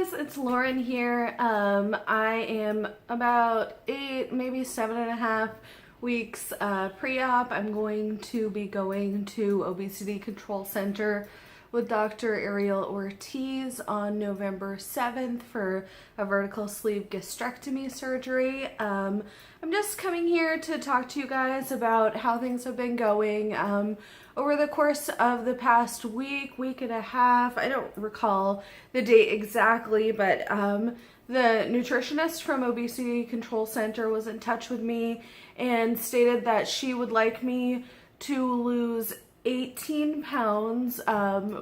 guys, it's Lauren here. I am about 8, maybe 7.5 weeks pre-op. I'm going to be going to Obesity Control Center with Dr. Ariel Ortiz on November 7th for a vertical sleeve gastrectomy surgery. I'm just coming here to talk to you guys about how things have been going over the course of the past week and a half. I don't recall the date exactly, but the nutritionist from Obesity Control Center was in touch with me and stated that she would like me to lose 18 pounds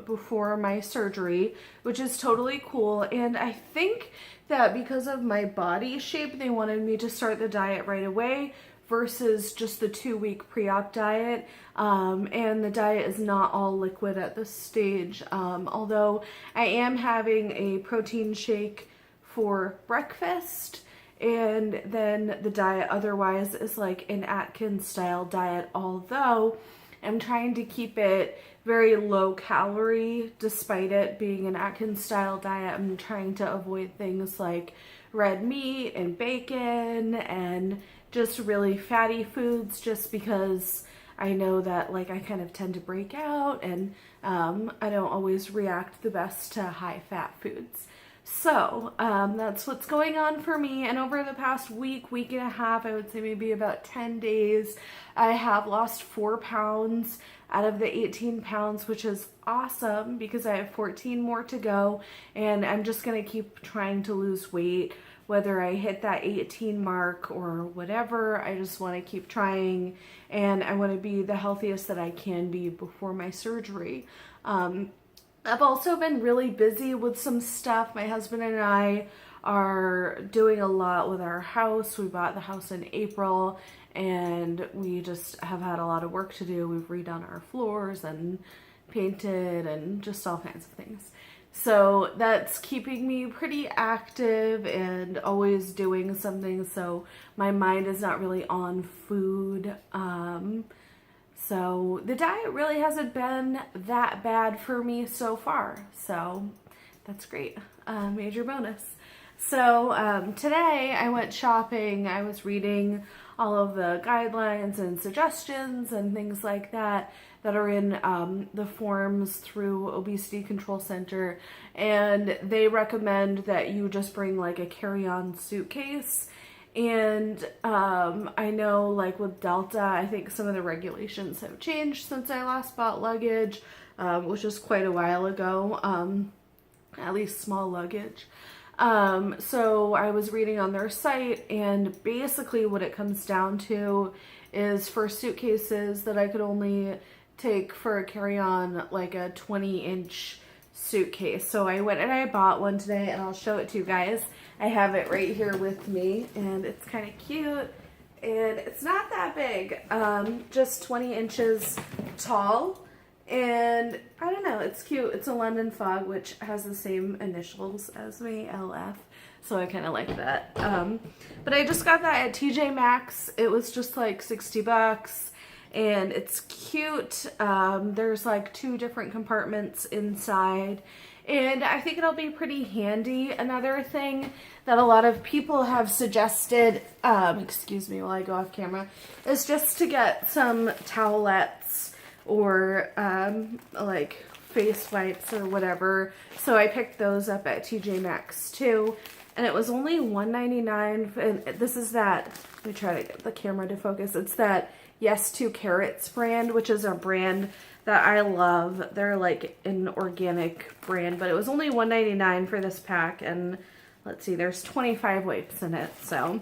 before my surgery, which is totally cool. And I think that because of my body shape, they wanted me to start the diet right away versus just the 2-week pre-op diet. And the diet is not all liquid at this stage, although I am having a protein shake for breakfast. And then the diet otherwise is like an Atkins style diet, although I'm trying to keep it very low calorie despite it being an Atkins style diet. I'm trying to avoid things like red meat and bacon and just really fatty foods, just because I know that like I kind of tend to break out and I don't always react the best to high fat foods. So that's what's going on for me. And over the past week and a half, I would say maybe about 10 days, I have lost 4 pounds out of the 18 pounds, which is awesome because I have 14 more to go. And I'm just going to keep trying to lose weight, whether I hit that 18 mark or whatever. I just want to keep trying, and I want to be the healthiest that I can be before my surgery. I've also been really busy with some stuff. My husband and I are doing a lot with our house. We bought the house in April and we just have had a lot of work to do. We've redone our floors and painted and just all kinds of things. So that's keeping me pretty active and always doing something, so my mind is not really on food. So the diet really hasn't been that bad for me so far, so that's great. Major bonus. So today I went shopping. I was reading all of the guidelines and suggestions and things like that are in the forms through Obesity Control Center, and they recommend that you just bring like a carry-on suitcase. And I know like with Delta, I think some of the regulations have changed since I last bought luggage, which was quite a while ago, at least small luggage. So I was reading on their site, and basically what it comes down to is for suitcases that I could only take for a carry-on like a 20-inch suitcase. So I went and I bought one today, and I'll show it to you guys. I have it right here with me, and it's kind of cute, and it's not that big, just 20 inches tall, and I don't know, it's cute. It's a London Fog, which has the same initials as me, LF, so I kind of like that. But I just got that at TJ Maxx. It was just like 60 bucks, and it's cute. There's like 2 different compartments inside, and I think it'll be pretty handy. Another thing that a lot of people have suggested, excuse me while I go off camera, is just to get some towelettes or like face wipes or whatever. So I picked those up at TJ Maxx too, and it was only $1.99. And this is that, let me try to get the camera to focus. It's that Yes to Carrots brand, which is a brand that I love. They're like an organic brand, but it was only $1.99 for this pack, and let's see, there's 25 wipes in it, so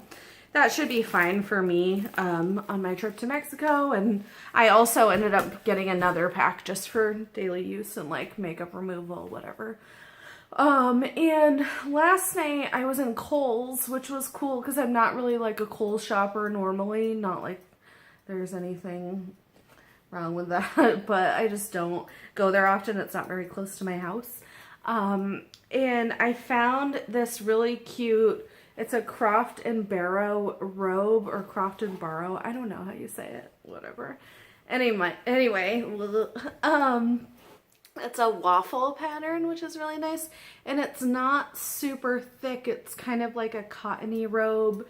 that should be fine for me on my trip to Mexico. And I also ended up getting another pack just for daily use and like makeup removal, whatever. And last night I was in Kohl's, which was cool because I'm not really like a Kohl's shopper normally, not like there's anything wrong with that, but I just don't go there often. It's not very close to my house. And I found this really cute, it's a Croft and Barrow robe, or Croft and Barrow, I don't know how you say it, whatever. Anyway, It's a waffle pattern, which is really nice. And it's not super thick. It's kind of like a cottony robe.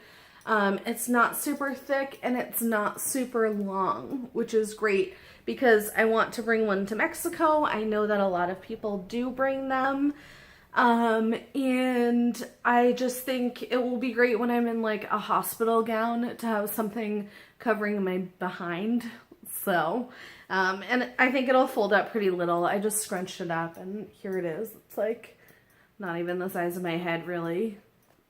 It's not super thick and it's not super long, which is great because I want to bring one to Mexico. I know that a lot of people do bring them. And I just think it will be great when I'm in like a hospital gown to have something covering my behind. So, and I think it'll fold up pretty little. I just scrunched it up and here it is. It's like not even the size of my head really.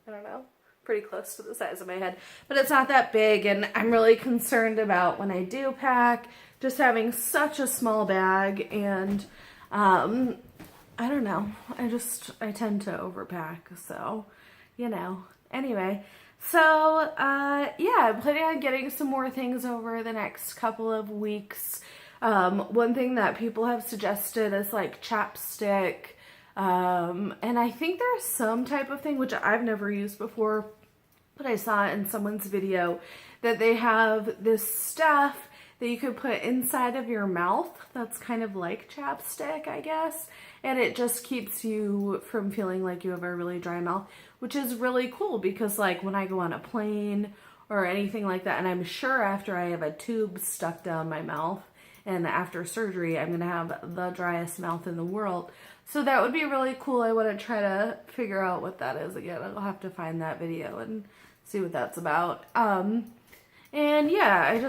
I don't know. Pretty close to the size of my head, but it's not that big, and I'm really concerned about when I do pack, just having such a small bag, and I don't know, I tend to overpack, so, you know, anyway, so, yeah, I'm planning on getting some more things over the next couple of weeks. One thing that people have suggested is, like, chapstick, and I think there's some type of thing, which I've never used before, but I saw it in someone's video, that they have this stuff that you could put inside of your mouth that's kind of like chapstick, I guess, and it just keeps you from feeling like you have a really dry mouth, which is really cool because like when I go on a plane or anything like that, and I'm sure after I have a tube stuck down my mouth and after surgery, I'm going to have the driest mouth in the world. So that would be really cool. I want to try to figure out what that is again. I'll have to find that video and see what that's about. And yeah,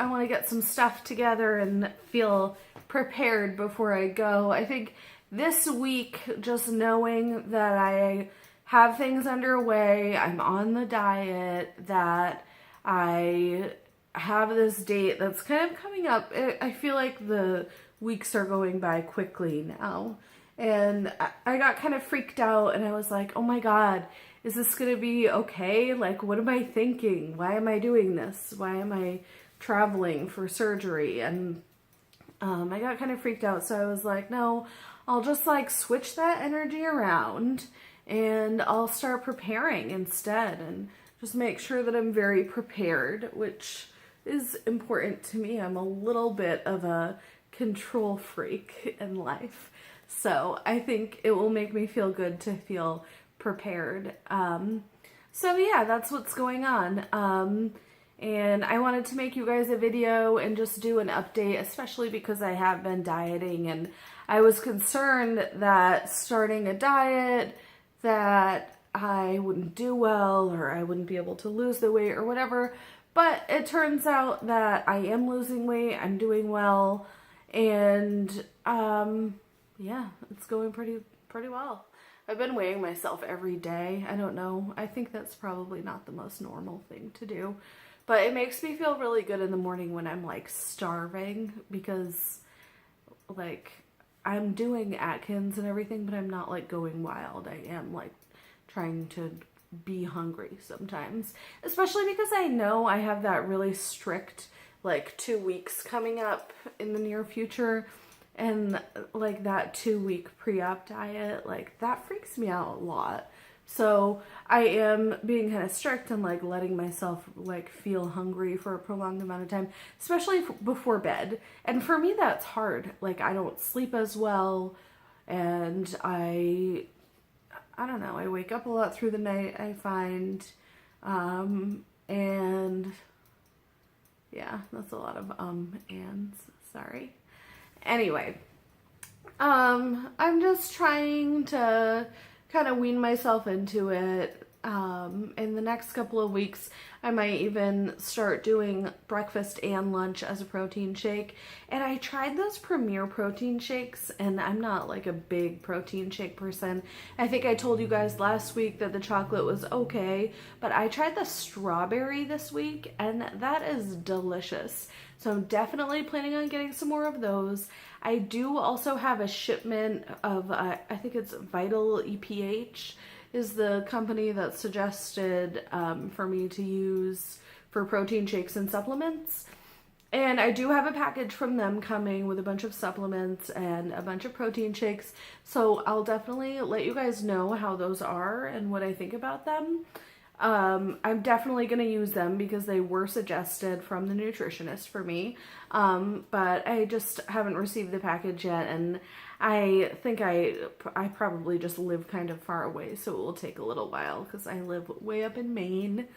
I want to get some stuff together and feel prepared before I go. I think this week, just knowing that I have things underway, I'm on the diet, that I have this date that's kind of coming up. I feel like the weeks are going by quickly now. And I got kind of freaked out and I was like, oh my God, is this going to be okay? Like, what am I thinking? Why am I doing this? Why am I traveling for surgery? And I got kind of freaked out. So I was like, no, I'll just like switch that energy around and I'll start preparing instead and just make sure that I'm very prepared, which is important to me. I'm a little bit of a control freak in life. So I think it will make me feel good to feel prepared. So yeah, that's what's going on. And I wanted to make you guys a video and just do an update, especially because I have been dieting and I was concerned that starting a diet that I wouldn't do well or I wouldn't be able to lose the weight or whatever. But it turns out that I am losing weight, I'm doing well, and yeah, it's going pretty well. I've been weighing myself every day. I don't know. I think that's probably not the most normal thing to do. But it makes me feel really good in the morning when I'm like starving because like I'm doing Atkins and everything, but I'm not like going wild. I am like trying to be hungry sometimes, especially because I know I have that really strict like 2 weeks coming up in the near future. And like that 2-week pre-op diet, like that freaks me out a lot. So I am being kind of strict and like letting myself like feel hungry for a prolonged amount of time, especially before bed. And for me, that's hard. Like I don't sleep as well. And I don't know, I wake up a lot through the night, I find. And yeah, that's a lot of ands, sorry. Anyway, I'm just trying to kind of wean myself into it. In the next couple of weeks, I might even start doing breakfast and lunch as a protein shake. And I tried those Premier protein shakes, and I'm not like a big protein shake person. I think I told you guys last week that the chocolate was okay, but I tried the strawberry this week, and that is delicious. So I'm definitely planning on getting some more of those. I do also have a shipment of, I think it's Vital EPH is the company that suggested for me to use for protein shakes and supplements. And I do have a package from them coming with a bunch of supplements and a bunch of protein shakes. So I'll definitely let you guys know how those are and what I think about them. I'm definitely going to use them because they were suggested from the nutritionist for me. But I just haven't received the package yet, and I think I probably just live kind of far away, so it will take a little while because I live way up in Maine.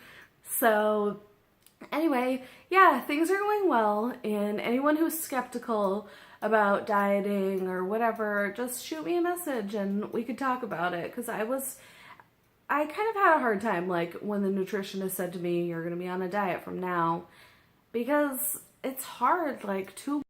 So anyway, yeah, things are going well, and anyone who's skeptical about dieting or whatever, just shoot me a message and we could talk about it, because I kind of had a hard time, like, when the nutritionist said to me, you're going to be on a diet from now, because it's hard, like, 2